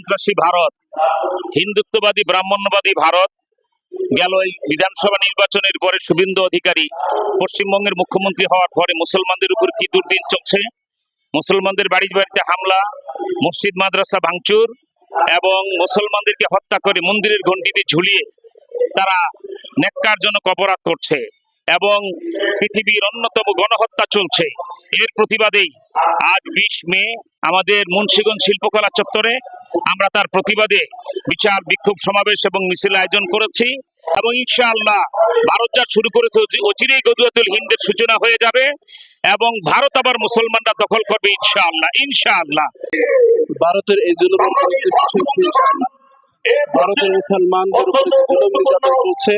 সন্ত্রাসী ভারত, হিন্দুত্ববাদী ব্রাহ্মণ্যবাদী ভারত গেল এই বিধানসভা নির্বাচনের পরে শুভেন্দু অধিকারী পশ্চিমবঙ্গের মুখ্যমন্ত্রী হওয়ার পরে মুসলমানদের উপর কি দুর্দিন চলছে, মুসলমানদের বাড়িতে বাড়িতে হামলা, মসজিদ মাদ্রাসা ভাঙচুর এবং মুসলমানদেরকে হত্যা করে মন্দিরের ঘণ্টিতে ঝুলিয়ে তারা ন্যাক্কারজনক অপরাধ করছে এবং পৃথিবীর অন্যতম গণহত্যা চলছে। এর প্রতিবাদেই আজ 20 মে আমাদের মুন্সিগঞ্জ শিল্পকলা চত্বরে আমরা তার প্রতিবাদে বিশাল বিক্ষোভ সমাবেশ এবং মিছিল আয়োজন করেছি এবং ইনশাআল্লাহ ভারত যা শুরু করেছে অচিরেই গজওয়াতুল হিন্দের সূচনা হয়ে যাবে এবং ভারত আবার মুসলমানরা দখল করবে ইনশাআল্লাহ। ইনশাআল্লাহ ভারতের এই জুলুমের ভারতের মুসলমানদের উপর জুলুম নির্যাতন চলছে।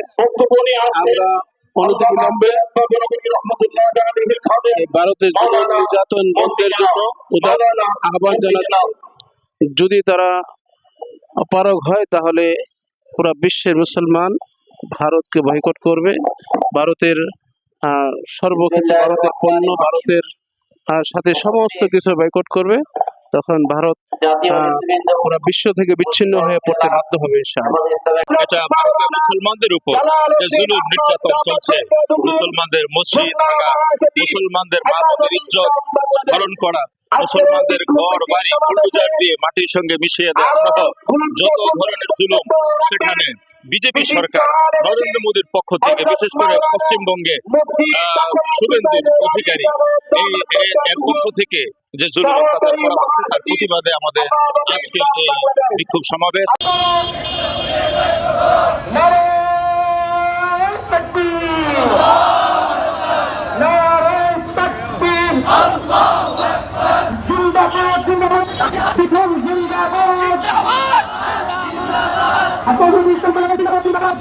আমরা অনতিবিলম্বে ভারতের জুলুম নির্যাতন বন্ধের জন্য উদার আহ্বান জানাচ্ছি। যদি তারা অপারগ হয় তাহলে পুরো বিশ্বের মুসলমান ভারতকে বয়কট করবে। ভারতের সর্বক্ষেত্রে ভারতের পণ্য, ভারতের সাথে সমস্ত কিছু বয়কট করবে। তখন ভারত পুরো বিশ্ব থেকে বিচ্ছিন্ন হয়ে পড়তে বাধ্য হবে ইনশাআল্লাহ। এটা ভারতের মুসলমানদের উপর যে জুলুম নির্যাতন চলছে, মুসলমানদের মসজিদ ভাঙা, মুসলমানদের মানবদের ইজ্জত হরণ করা, মুসলমানদের ঘর বাড়ি বুলডোজার দিয়ে মাটির সঙ্গে মিশিয়ে দেওয়া সহ যত ধরনের জুলুম, সেখানে বিজেপি সরকার নরেন্দ্র মোদীর পক্ষ থেকে বিশেষ করে পশ্চিমবঙ্গে শুভেন্দু অধিকারী এর পক্ষ থেকে যে জুলুম অত্যাচার করা হচ্ছে তার প্রতিবাদে আমাদের আজকের এই বিক্ষোভ সমাবেশ। জিন্দাবাদ